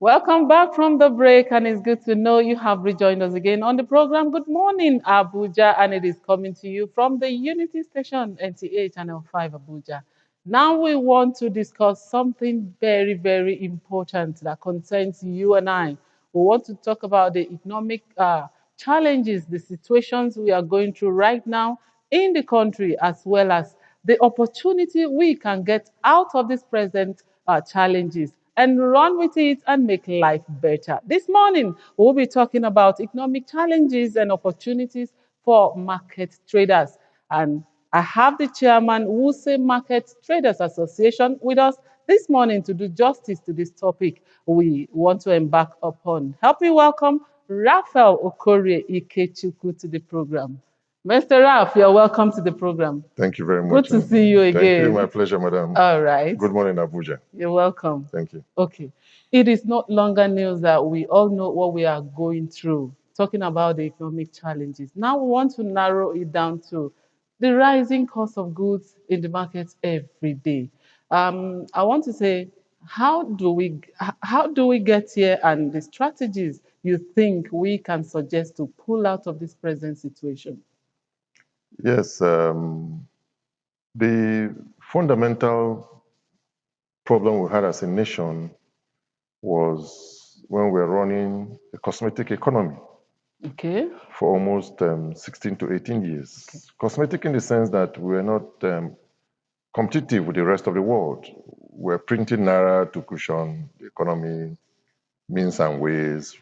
Welcome back from the break, and it's good to know you have rejoined us again on the program. Good morning, Abuja, and it is coming to you from the Unity Station, NTA Channel 5, Abuja. Now we want to discuss something very, very important that concerns you and I. We want to talk about the economic challenges, the situations we are going through right now in the country, as well as the opportunity we can get out of these present challenges and run with it and make life better. This morning, we'll be talking about economic challenges and opportunities for market traders. And I have the chairman, Wuse Market Traders Association, with us this morning to do justice to this topic we want to embark upon. Help me welcome Raphael Okorie Ikechukwu to the program. Mr. Ralph, you're welcome to the program. Thank you very Good much. to see you again. Thank you. My pleasure, madam. All right. Good morning, Abuja. You're welcome. Thank you. Okay. It is not longer news that we all know what we are going through, talking about the economic challenges. Now we want to narrow it down to the rising cost of goods in the markets every day. I want to say, how do we get here, and the strategies you think we can suggest to pull out of this present situation? Yes, the fundamental problem we had as a nation was when we were running a cosmetic economy Okay. for almost 16 to 18 years. Okay. Cosmetic in the sense that we were not competitive with the rest of the world. We're printing naira to cushion the economy, means and ways.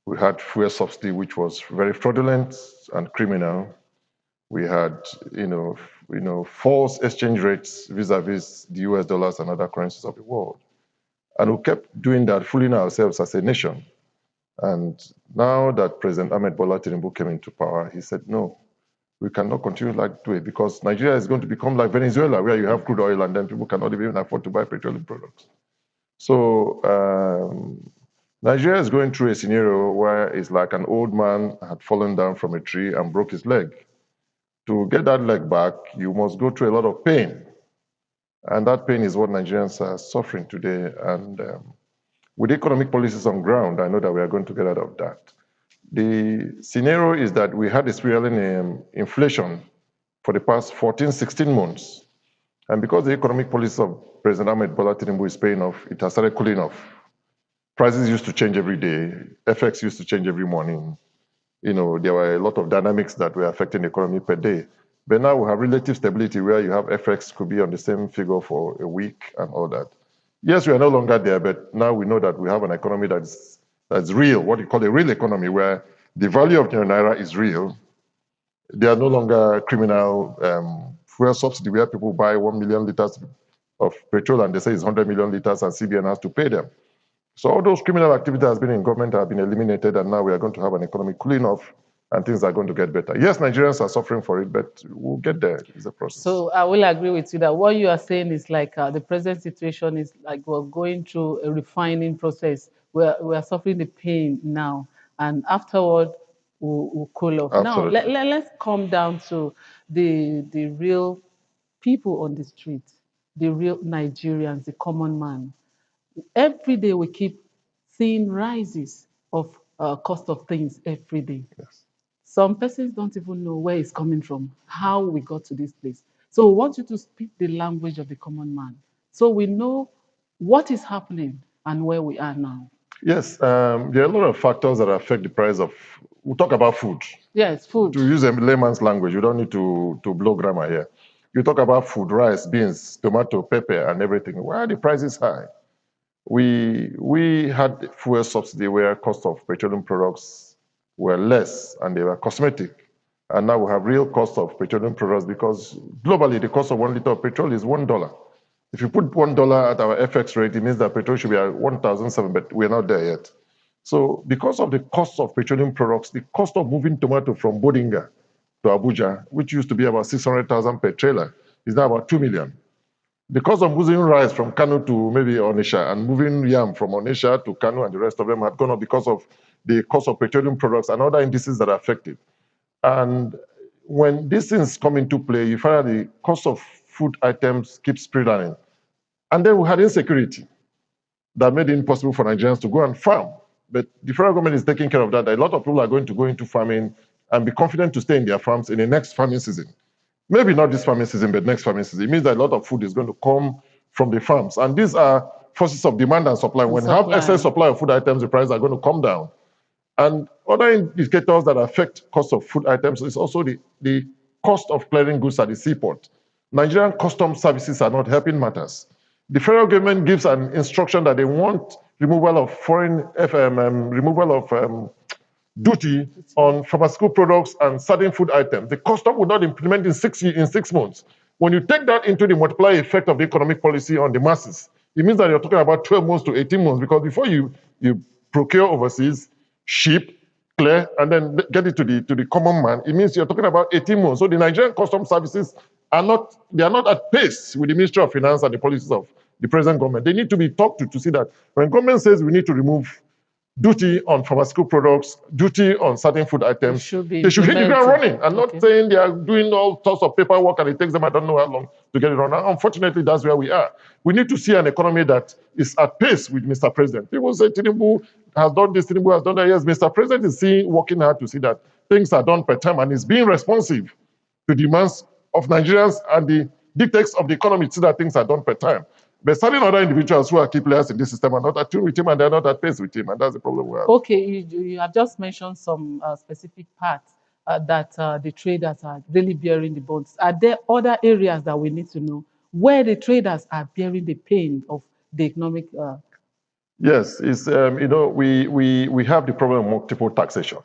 We had fuel subsidy, which was very fraudulent and criminal. We had, false exchange rates vis-a-vis the US dollars and other currencies of the world. And we kept doing that, fooling ourselves as a nation. And now that President Ahmed Bola Tinubu came into power, he said, no, we cannot continue like that way because Nigeria is going to become like Venezuela, where you have crude oil and then people cannot even afford to buy petroleum products. So Nigeria is going through a scenario where it's like an old man had fallen down from a tree and broke his leg. To get that leg back, you must go through a lot of pain. And that pain is what Nigerians are suffering today. And with economic policies on ground, I know that we are going to get out of that. The scenario is that we had experiencing inflation for the past 14, 16 months. And because the economic policies of President Ahmed Bola Tinubu is paying off, it has started cooling off. Prices used to change every day. FX used to change every morning. There were a lot of dynamics that were affecting the economy per day. But now we have relative stability where you have FX could be on the same figure for a week and all that. Yes, we are no longer there, but now we know that we have an economy that's real, what you call a real economy, where the value of the naira is real. There are no longer criminal fuel subsidy where people buy 1 million liters of petrol and they say it's 100 million liters and CBN has to pay them. So all those criminal activities has been in government have been eliminated, and now we are going to have an economic cooling off, and things are going to get better. Yes, Nigerians are suffering for it, but we'll get there. It's a process. So I will agree with you that what you are saying is like the present situation is like we're going through a refining process. We're suffering the pain now, and afterward we'll cool off. Absolutely. Now let's come down to the real people on the street, the real Nigerians, the common man. Every day we keep seeing rises of cost of things every day. Yes. Some persons don't even know where it's coming from, how we got to this place. So we want you to speak the language of the common man so we know what is happening and where we are now. Yes, there are a lot of factors that affect the price of, we'll talk about food. Yes, food. To use a layman's language, you don't need to blow grammar here. You talk about food, rice, beans, tomato, pepper, and everything. Why are the prices high? We had fuel subsidy where cost of petroleum products were less and they were cosmetic. And now we have real cost of petroleum products because globally the cost of 1 liter of petrol is $1. If you put $1 at our FX rate, it means that petrol should be at 1,007, but we're not there yet. So because of the cost of petroleum products, the cost of moving tomato from Bodinga to Abuja, which used to be about 600,000 per trailer, is now about 2 million. The cost of moving rice from Kano to maybe Onisha and moving yam from Onisha to Kano and the rest of them had gone up because of the cost of petroleum products and other indices that are affected. And when these things come into play, you find that the cost of food items keeps spiraling. And then we had insecurity. that made it impossible for Nigerians to go and farm. But the federal government is taking care of that. A lot of people are going to go into farming and be confident to stay in their farms in the next farming season. Maybe not this farming season, but next farming season. It means that a lot of food is going to come from the farms. And these are forces of demand and supply. When you have excess supply of food items, the prices are going to come down. And other indicators that affect cost of food items is also the cost of clearing goods at the seaport. Nigerian customs services are not helping matters. The federal government gives an instruction that they want removal of duty on pharmaceutical products and certain food items. The custom would not implement in 6 months. When you take that into the multiplier effect of the economic policy on the masses, it means that you're talking about 12 months to 18 months, because before you procure overseas, ship, clear, and then get it to the common man, it means you're talking about 18 months. So the Nigerian customs services are not at pace with the Ministry of Finance and the policies of the present government. They need to be talked to see that when government says we need to remove duty on pharmaceutical products, duty on certain food items, they should hit the ground running and not saying they are doing all sorts of paperwork and it takes them I don't know how long to get it on. Unfortunately, that's where we are. We need to see an economy that is at pace with Mr. President. People say Tinubu has done this, Tinubu has done that. Yes, Mr. President is working hard to see that things are done per time and is being responsive to demands of Nigerians and the dictates of the economy to see that things are done per time. But certain other individuals who are key players in this system are not attuned with him and they're not at pace with him, and that's the problem we have. Okay, you have just mentioned some specific parts that the traders are really bearing the bonds. Are there other areas that we need to know where the traders are bearing the pain of the economic? Yes, it's we have the problem of multiple taxation.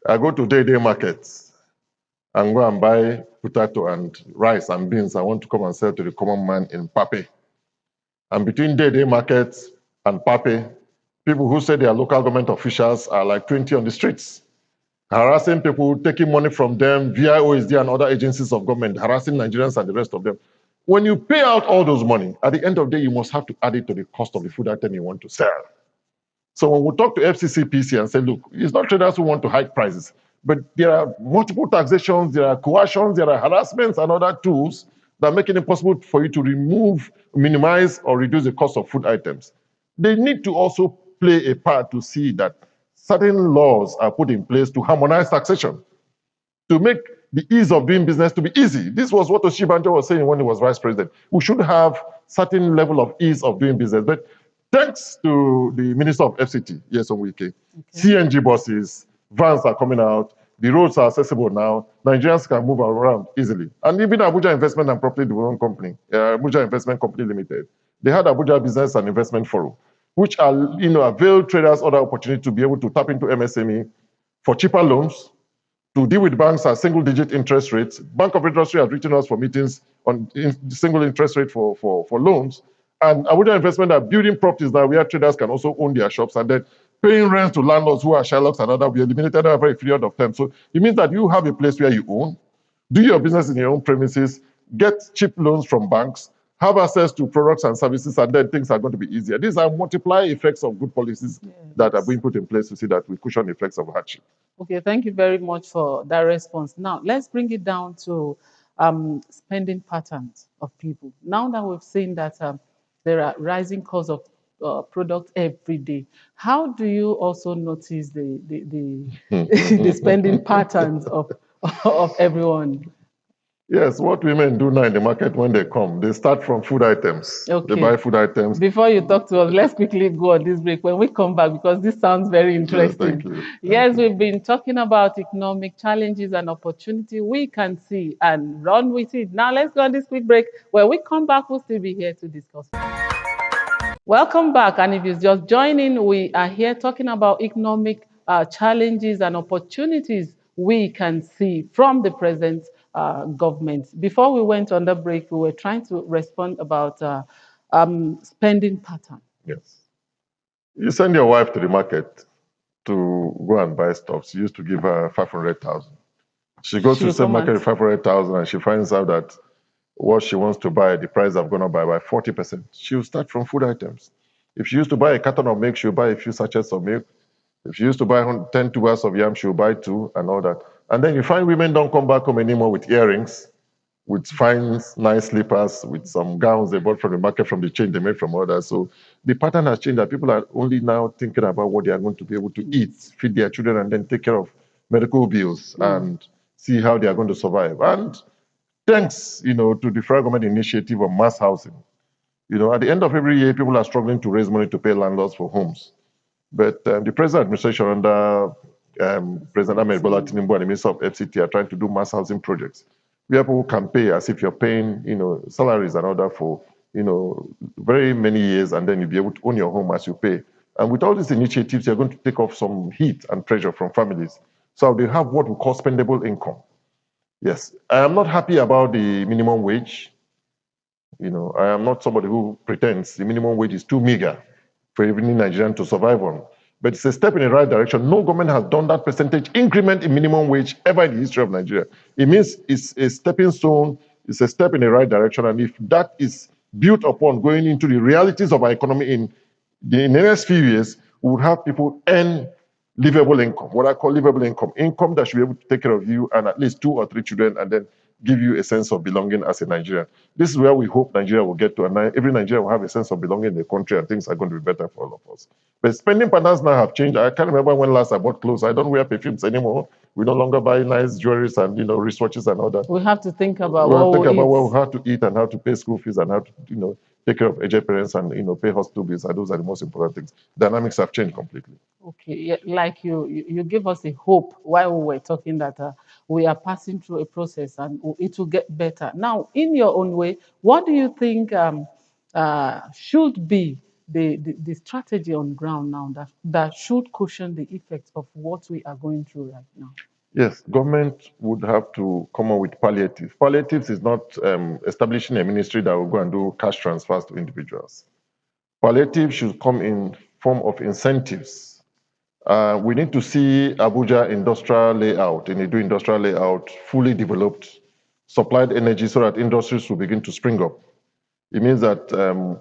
I go to day markets and go and buy potato and rice and beans. I want to come and sell to the common man in Pape. And between day markets and Pape, people who say they are local government officials are like 20 on the streets, harassing people, taking money from them via OSD and other agencies of government, harassing Nigerians and the rest of them. When you pay out all those money, at the end of the day, you must have to add it to the cost of the food item you want to sell. So when we talk to FCCPC and say, look, it's not traders who want to hike prices, but there are multiple taxations, there are coercions, there are harassments and other tools that make it impossible for you to remove, minimize, or reduce the cost of food items. They need to also play a part to see that certain laws are put in place to harmonize taxation, to make the ease of doing business to be easy. This was what Oshibanjo was saying when he was vice president. We should have certain level of ease of doing business. But thanks to the Minister of FCT, Nyesom Wike, CNG buses, vans are coming out, the roads are accessible now, Nigerians can move around easily. And even Abuja Investment and Property Development Company, Abuja Investment Company Limited, they had Abuja Business and Investment Forum, which are, avail traders other opportunity to be able to tap into MSME for cheaper loans, to deal with banks at single-digit interest rates. Bank of Industry has written us for meetings on single interest rate for loans. And Abuja Investment are building properties now where traders can also own their shops and then paying rent to landlords who are Shylocks and other. We eliminated that over a period of time. So it means that you have a place where you own, do your business in your own premises, get cheap loans from banks, have access to products and services, and then things are going to be easier. These are multiplier effects of good policies that are being put in place to see that we cushion the effects of hardship. Okay, thank you very much for that response. Now, let's bring it down to spending patterns of people. Now that we've seen that there are rising costs of products every day, how do you also notice the spending patterns of everyone? Yes, what women do now in the market when they come, they start from food items. Okay. They buy food items. Before you talk to us, let's quickly go on this break when we come back, because this sounds very interesting. Yes, thank you. Yes, we've been talking about economic challenges and opportunity we can see and run with it. Now let's go on this quick break. When we come back, we'll still be here to discuss. Welcome back. And if you're just joining, we are here talking about economic challenges and opportunities we can see from the present government. Before we went on the break, we were trying to respond about spending pattern. Yes. You send your wife to the market to go and buy stuff. You used to give her 500,000. She goes to the same market with 500,000 and she finds out that what she wants to buy, the price have gone up by 40%. She'll start from food items. If she used to buy a carton of milk, she'll buy a few sachets of milk. If she used to buy 10 tubers of yam, she'll buy 2 and all that. And then you find women don't come back home anymore with earrings, with fine, nice slippers, with some gowns they bought from the market, from the chain they made from others. So the pattern has changed that people are only now thinking about what they are going to be able to eat, feed their children, and then take care of medical bills and see how they are going to survive. And thanks, to the federal government initiative of mass housing, at the end of every year, people are struggling to raise money to pay landlords for homes. But the present administration under President Ahmed Bola Tinubu and the Minister of FCT are trying to do mass housing projects where people can pay as if you're paying, salaries and all that for, very many years, and then you'll be able to own your home as you pay. And with all these initiatives, you're going to take off some heat and pressure from families. So they have what we call spendable income. Yes, I am not happy about the minimum wage. I am not somebody who pretends the minimum wage is too meager for even Nigerian to survive on. But it's a step in the right direction. No government has done that percentage increment in minimum wage ever in the history of Nigeria. It means it's a stepping stone, it's a step in the right direction. And if that is built upon going into the realities of our economy in the next few years, we would have people earn livable income, what I call livable income that should be able to take care of you and at least 2 or 3 children, and then give you a sense of belonging as a Nigerian. This is where we hope Nigeria will get to, and every Nigerian will have a sense of belonging in the country, and things are going to be better for all of us. But spending patterns now have changed. I can't remember when last I bought clothes. I don't wear perfumes anymore. We no longer buy nice jewelries and wristwatches and all that. We have to think about We have what to think we about eat. how to eat and how to pay school fees and how to take care of aged parents and pay hospital bills. And those are the most important things. Dynamics have changed completely. Okay, yeah, like you give us a hope while we were talking that we are passing through a process and it will get better. Now, in your own way, what do you think should be the strategy on ground now that should cushion the effects of what we are going through right now? Yes, government would have to come up with palliatives. Palliatives is not establishing a ministry that will go and do cash transfers to individuals. Palliative should come in form of incentives. We need to see Abuja industrial layout, in a do industrial layout, fully developed, supplied energy so that industries will begin to spring up. It means that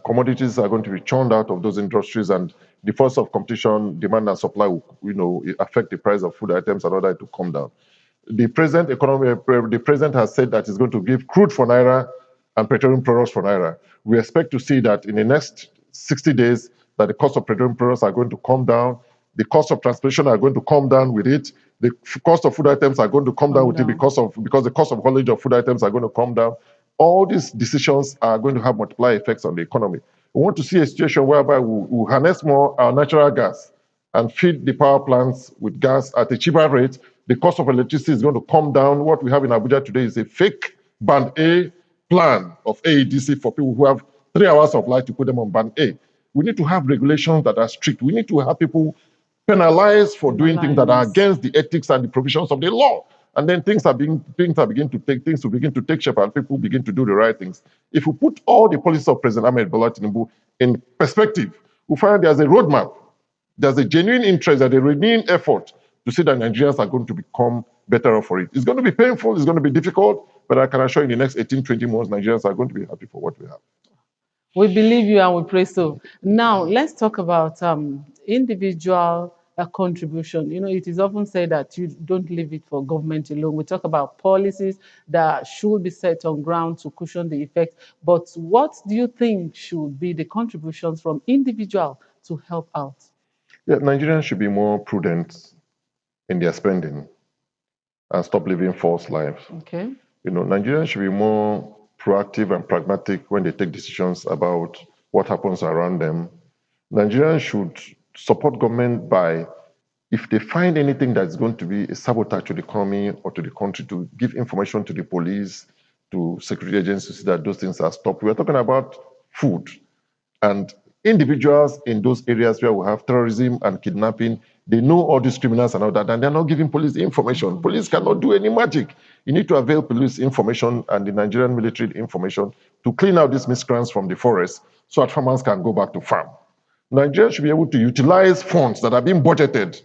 commodities are going to be churned out of those industries, and the force of competition, demand and supply will, affect the price of food items and other to come down. The present economy, the president has said that he's going to give crude for naira and petroleum products for naira. We expect to see that in the next 60 days, that the cost of petroleum products are going to come down, the cost of transportation are going to come down with it, the cost of food items are going to come down with it because the cost of haulage of food items are going to come down. All these decisions are going to have multiplier effects on the economy. We want to see a situation whereby we harness more our natural gas and feed the power plants with gas at a cheaper rate. The cost of electricity is going to come down. What we have in Abuja today is a fake band A plan of AEDC for people who have 3 hours of light to put them on band A. We need to have regulations that are strict. We need to have people penalized for doing things that are against the ethics and the provisions of the law. And then things will begin to take shape, and people begin to do the right things. If we put all the policies of President Ahmed Bola Tinubu in perspective, we find there's a roadmap. There's a genuine interest, there's a renewing effort to see that Nigerians are going to become better off for it. It's going to be painful, it's going to be difficult, but I can assure you in the next 18, 20 months, Nigerians are going to be happy for what we have. We believe you and we pray so. Now, let's talk about individual contribution. It is often said that you don't leave it for government alone. We talk about policies that should be set on ground to cushion the effect. But what do you think should be the contributions from individual to help out? Yeah, Nigerians should be more prudent in their spending and stop living false lives. Okay. Nigerians should be more proactive and pragmatic when they take decisions about what happens around them. Nigerians should support government by, if they find anything that's going to be a sabotage to the economy or to the country, to give information to the police, to security agencies that those things are stopped. We're talking about food. And individuals in those areas where we have terrorism and kidnapping, they know all these criminals and all that, and they're not giving police the information. Police cannot do any magic. You need to avail police information and the Nigerian military information to clean out these miscreants from the forest so that farmers can go back to farm. Nigeria should be able to utilize funds that are being budgeted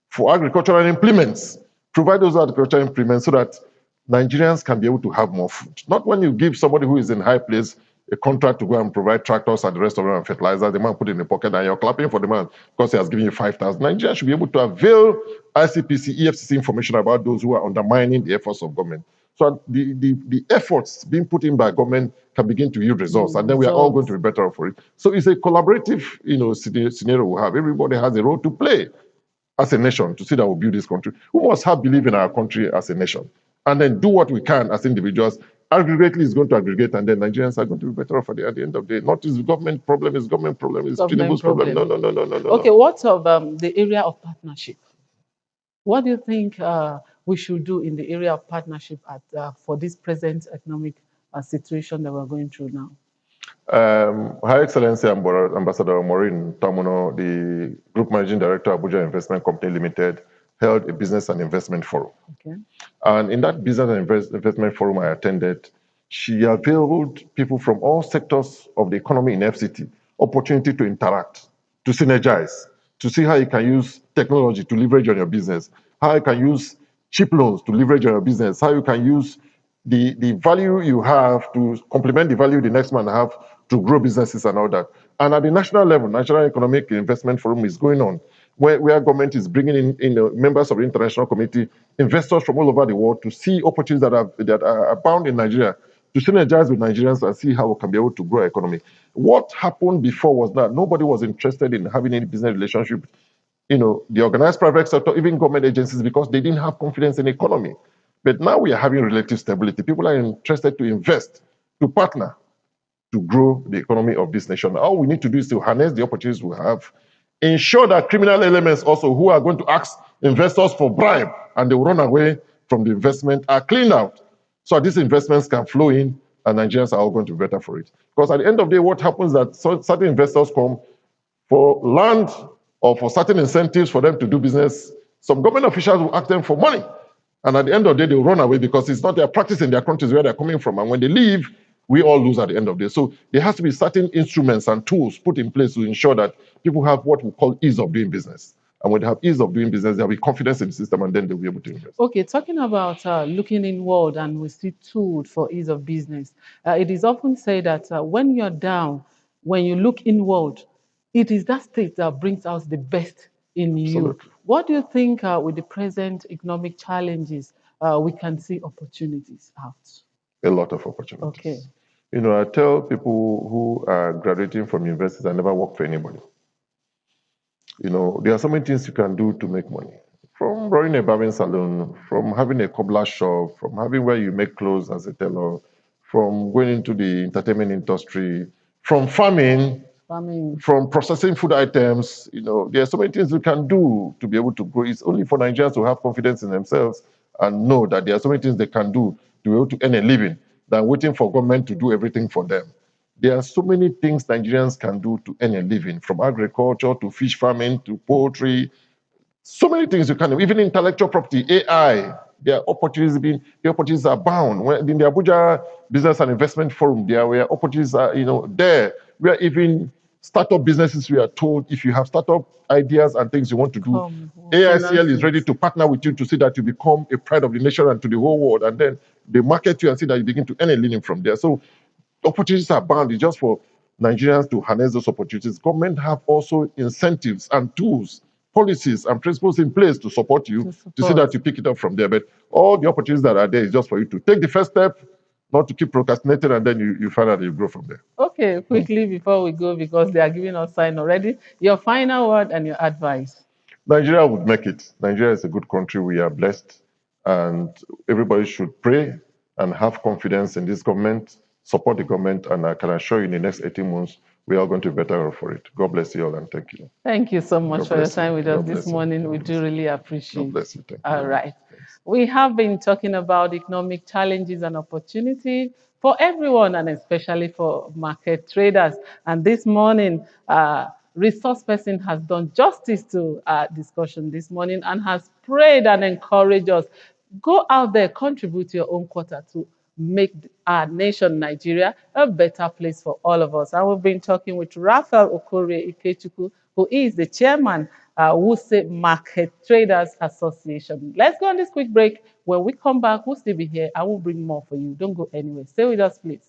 for agricultural implements, provide those agricultural implements so that Nigerians can be able to have more food. Not when you give somebody who is in high place a contract to go and provide tractors and the rest of them and fertilizer, the man put it in the pocket and you're clapping for the man because he has given you 5,000. Nigeria should be able to avail ICPC, EFCC information about those who are undermining the efforts of government. so the efforts being put in by government can begin to yield results, and then we are all going to be better off for it. So it's a collaborative, scenario we have. Everybody has a role to play as a nation to see that we build this country. We must have belief in our country as a nation, and then do what we can as individuals. Aggregately is going to aggregate, and then Nigerians are going to be better off at the end of the day. Not is government problem, is government problem, is Tinubu's problem. No, no, no, no, no, no. Okay, what of the area of partnership? What do you think we should do in the area of partnership for this present economic situation that we're going through now? High Excellency Ambassador Maureen Tamuno, the Group Managing Director of Abuja Investment Company Limited, held a business and investment forum. Okay. And in that business and investment forum I attended, she availed people from all sectors of the economy in FCT opportunity to interact, to synergize, to see how you can use technology to leverage on your business, how you can use cheap loans to leverage on your business, how you can use the value you have to complement the value the next man have to grow businesses and all that. And at the national level, National Economic Investment Forum is going on, where government is bringing in members of the international committee, investors from all over the world to see opportunities that are abound in Nigeria, to synergize with Nigerians and see how we can be able to grow our economy. What happened before was that nobody was interested in having any business relationship, the organized private sector, even government agencies, because they didn't have confidence in the economy. But now we are having relative stability. People are interested to invest, to partner, to grow the economy of this nation. All we need to do is to harness the opportunities we have, ensure that criminal elements also who are going to ask investors for bribe and they will run away from the investment are cleaned out, so these investments can flow in and Nigerians are all going to be better for it. Because at the end of the day, what happens is that certain investors come for land or for certain incentives for them to do business. Some government officials will ask them for money. And at the end of the day, they'll run away because it's not their practice in their countries where they're coming from. And when they leave, we all lose at the end of the day. So there has to be certain instruments and tools put in place to ensure that people have what we call ease of doing business. And when they have ease of doing business, there'll be confidence in the system and then they'll be able to invest. Okay, talking about looking inward and we see tools for ease of business, it is often said that when you're down, when you look inward, it is that state that brings out the best in you. Absolutely. What do you think with the present economic challenges, we can see opportunities out? A lot of opportunities. Okay. I tell people who are graduating from universities, I never work for anybody. There are so many things you can do to make money. From running a barbering salon, from having a cobbler shop, from having where you make clothes as a tailor, from going into the entertainment industry, from farming, from processing food items. There are so many things you can do to be able to grow. It's only for Nigerians to have confidence in themselves and know that there are so many things they can do to be able to earn a living than waiting for government to do everything for them. There are so many things Nigerians can do to earn a living, from agriculture to fish farming to poultry. So many things you can do, even intellectual property, AI. There are opportunities the opportunities are bound. In the Abuja Business and Investment Forum, there were opportunities there. Where even startup businesses, we are told if you have startup ideas and things you want to do, AICL is ready to partner with you to see that you become a pride of the nation and to the whole world. And then they market you and see that you begin to earn a living from there. So opportunities are bound. It's just for Nigerians to harness those opportunities. Government have also incentives and tools, policies and principles in place to support you to see that you pick it up from there. But all the opportunities that are there is just for you to take the first step, not to keep procrastinating, and then you find out you grow from there. Okay, quickly before we go, because they are giving us sign already, your final word and your advice. Nigeria would make it. Nigeria is a good country. We are blessed, and everybody should pray and have confidence in this government, support the government, and I can assure you in the next 18 months, we are going to be better off for it. God bless you all and thank you. Thank you so much for your time with us this morning. We do really appreciate it. God bless you. Thank you. All right. We have been talking about economic challenges and opportunity for everyone and especially for market traders. And this morning, resource person has done justice to our discussion this morning and has prayed and encouraged us. Go out there, contribute your own quota to make our nation, Nigeria, a better place for all of us. And we've been talking with Raphael Okorie Ikechukwu, who is the chairman, Wuse Market Traders Association. Let's go on this quick break. When we come back, we'll still be here. I will bring more for you. Don't go anywhere. Stay with us, please.